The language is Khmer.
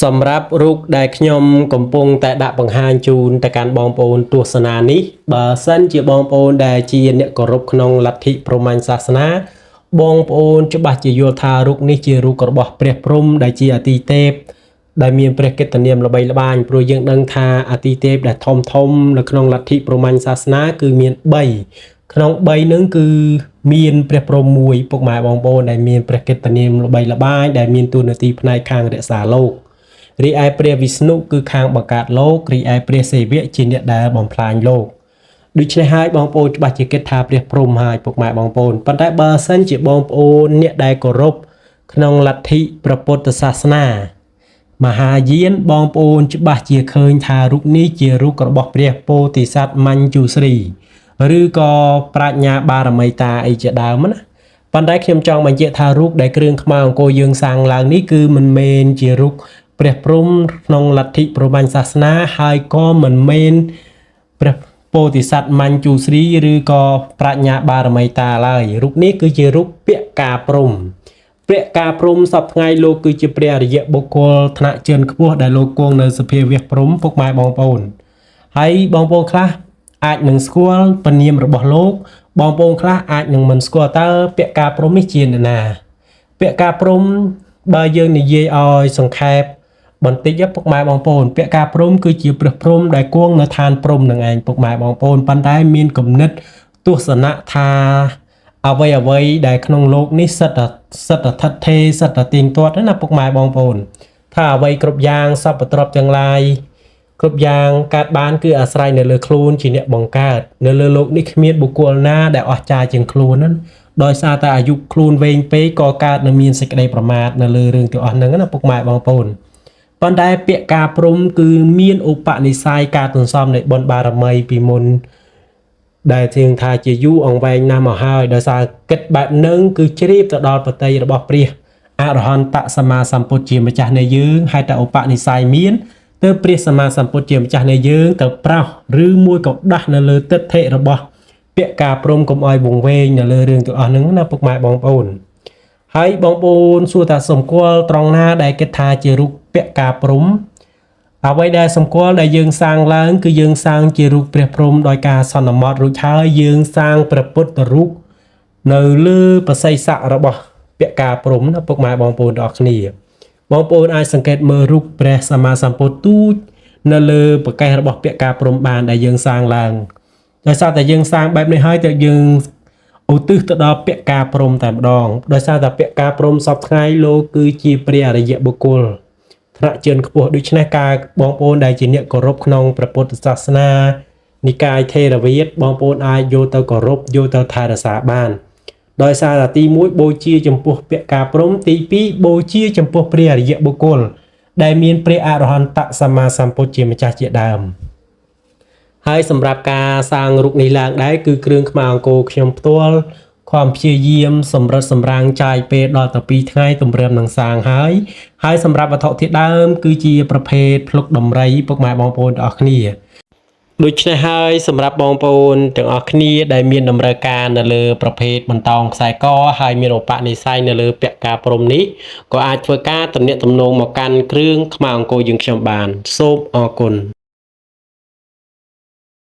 សម្រាប់រូបដែលខ្ញុំកំពុងតែដាក់បង្ហាញជូនទៅកាន់បងប្អូនទស្សនានេះបើសិនជាបងប្អូនដែលជាអ្នកគោរពក្នុងលទ្ធិព្រហ្មញ្ញសាសនាបងប្អូនច្បាស់ជាយល់ថារូបនេះជារូបរបស់ព្រះព្រហ្មដែលជាអាទិទេពដែលមានព្រះកិត្តិនាមល្បីល្បាញព្រោះយើងដឹងថាអាទិទេពដែលធំនៅក្នុងលទ្ធិព្រហ្មញ្ញសាសនាគឺមាន3ក្នុង3នឹងគឺមានព្រះព្រហ្មមួយពុកម៉ែបងប្អូនដែលមានព្រះកិត្តិនាមល្បីល្បាញដែលមានតួនាទីផ្នែកខាងរក្សាលោករីឯព្រះវិស្ណុគឺខាងបង្កើតលោករីឯព្រះសិវៈជាអ្នកដែលបំផ្លាញលោកដូច្នេះហើយបងប្អូនច្បាស់ជាគិតថាព្រះព្រហ្មហើយពុកម៉ែបងប្អូនប៉ុន្តែបើសិនជាបងប្អូនអ្នកដែលគោរពក្នុងលទ្ធិព្រះពុទ្ធសាសនាមហាយានបងប្អូនច្បាស់ជាឃើញថារូបនេះជារូបរបស់ព្រះពោធិសត្វមញ្ជូស្រីឬក៏ប្រាជ្ញាបារមីតាអីជាដើមណាប៉ុន្តែខ្ញុំចង់បញ្ជាក់ថារូបដែលគ្រឿងខ្មៅអង្គរយើងសាងឡើងនេះគឺមិនមែនជារូបព្រះព្រហ្មក្នុងលទ្ធិព្រហ្មញ្ញសាសនាហើយក៏មិនមែនព្រះពោធិសត្វមញ្ជូស្រីឬក៏ប្រាជ្ញាបារមីតាឡើយរូបនេះគឺជារូបពាក្យការព្រហ្មពាក្យការព្រហ្មសពថ្ងៃលោកគឺជាព្រះអរិយបុគ្គលថ្នាក់ជាន់ខ្ពស់ដែលលោកគង់នៅសភាវៈព្រហ្មពុកម៉ែបងប្អូនហើយបងប្អូនខ្លះអាចនឹងស្គាល់ពនាមរបស់លោកបងប្អូនខ្លះអាចនឹងមិនស្គាល់តើពាក្យការព្រហ្មនេះជានរណាពាក្យការព្រហ្មបើយើងនិយាយឲ្យសង្ខេបបន្តិចពុកម៉ែបងប្អូនពាក្យការព្រហ្មគឺជាព្រះព្រហ្មដែលគង់នៅឋានព្រហ្មនឹងឯងពុកម៉ែបងប្អូនប៉ុន្តែមានគំនិតទស្សនៈថាអ្វីដែលក្នុងโลกនេះសិតថិតថេរសិតទៀងទាត់ណាពុកម៉ែបងប្អូនថាអ្វីគ្រប់យ៉ាងសពទ្រព្យទាំងឡាយគ្រប់យ៉ាងកើតបានគឺអាស្រ័យនៅលើខ្លួនជាអ្នកបង្កើតនៅលើโลกនេះគ្មានបុគ្គលណាដែលអស្ចារ្យជាងខ្លួនណាដោយសារតែអាយុខ្លួនវែងពេកក៏កើតនៅមានសេចក្តីប្រមាទនៅលើរឿងទាំងអស់ហ្នឹងណាពុកម៉ែបងប្អូនប៉ុន្តែពាក្យការព្រហ្មគឺមានឧបនិស្ស័យការទន្សំនៃបុណ្យបារមីពីមុនដែលជាងថាជាយូរអង្វែងណាស់មកហើយដោយសារគិតបែបហ្នឹងគឺជ្រាបទៅដល់បតីរបស់ព្រះអរហន្តសម្មាសម្ពុទ្ធជាម្ចាស់នៃយើងហើយតែឧបនិស្ស័យមានទើបព្រះសម្មាសម្ពុទ្ធជាម្ចាស់នៃយើងទៅប្រោសឬមួយក៏ដាស់នៅលើទិដ្ឋិរបស់ពាក្យការព្រហ្មកុំឲ្យវង្វេងនៅលើរឿងទាំងអស់ហ្នឹងណាពុកម៉ែបងប្អូនហើយបងប្អូនសួរថាសម្គាល់ត្រង់ណាដែលគិតថាជារូបពាក្យការព្រហ្មអ្វីដែលសម្គាល់ដែលយើងសាងឡើងគឺយើងសាងជារូបព្រះព្រហ្មដោយការសន្មតរួចហើយយើងសាងព្រះពុទ្ធរូបនៅលើបស័យស័ករបស់ពាក្យការព្រហ្មណាពុកម៉ែបងប្អូនទាំងអស់គ្នាបងប្អូនអាចសង្កេតមើលរូបព្រះសម្មាសម្ពុទ្ធទូចនៅលើប្រកេះរបស់ពាក្យការព្រហ្មបានដែលយើងសាងឡើងដោយសារតែយើងសាងបែបនេះហើយតែយើងឧទ្ទិសទៅដល់ពាក្យការព្រហ្មតែម្ដងដោយសារតែពាក្យការព្រហ្មសពថ្ងៃលោកគឺជាព្រះអរិយបុគ្គលថ្នាក់ជាន់ខ្ពស់ដូច្នេះការបងប្អូនដែលជាអ្នកគោរពក្នុងព្រះពុទ្ធសាសនានិកាយថេរវាទបងប្អូនអាចយកទៅគោរពយកទៅថែរក្សាបានដោយសារតែទី1បូជាចំពោះពាក្យការព្រហ្មទី2បូជាចំពោះព្រះអរិយបុគ្គលដែលមានព្រះអរហន្តសម្មាសម្ពុទ្ធជាម្ចាស់ជាដើមហើយសម្រាប់ការសាងរូបនេះឡើងដែរគឺគ្រឿងខ្មៅអង្គរខ្ញុំផ្ទាល់ខំព្យាយាមសម្រិតសម្រាំងចាយពេលដល់ទៅ2ថ្ងៃទម្រាំនឹងសាងហើយសម្រាប់វត្ថុធាតុដើមគឺជាប្រភេទភ្លុកដំរីពុកម៉ែបងប្អូនទាំងអស់គ្នាដូច្នេះហើយសម្រាប់បងប្អូនទាំងអស់គ្នាដែលមានតម្រូវការនៅលើប្រភេទបន្តោងខ្សែកហើយមានឧបនិស្ស័យនៅលើពាក្យការព្រហ្មនេះក៏អាចធ្វើការទំនាក់ទំនងមកកាន់គ្រឿងខ្មៅអង្គរយើងខ្ញុំបានសូមអរគុណ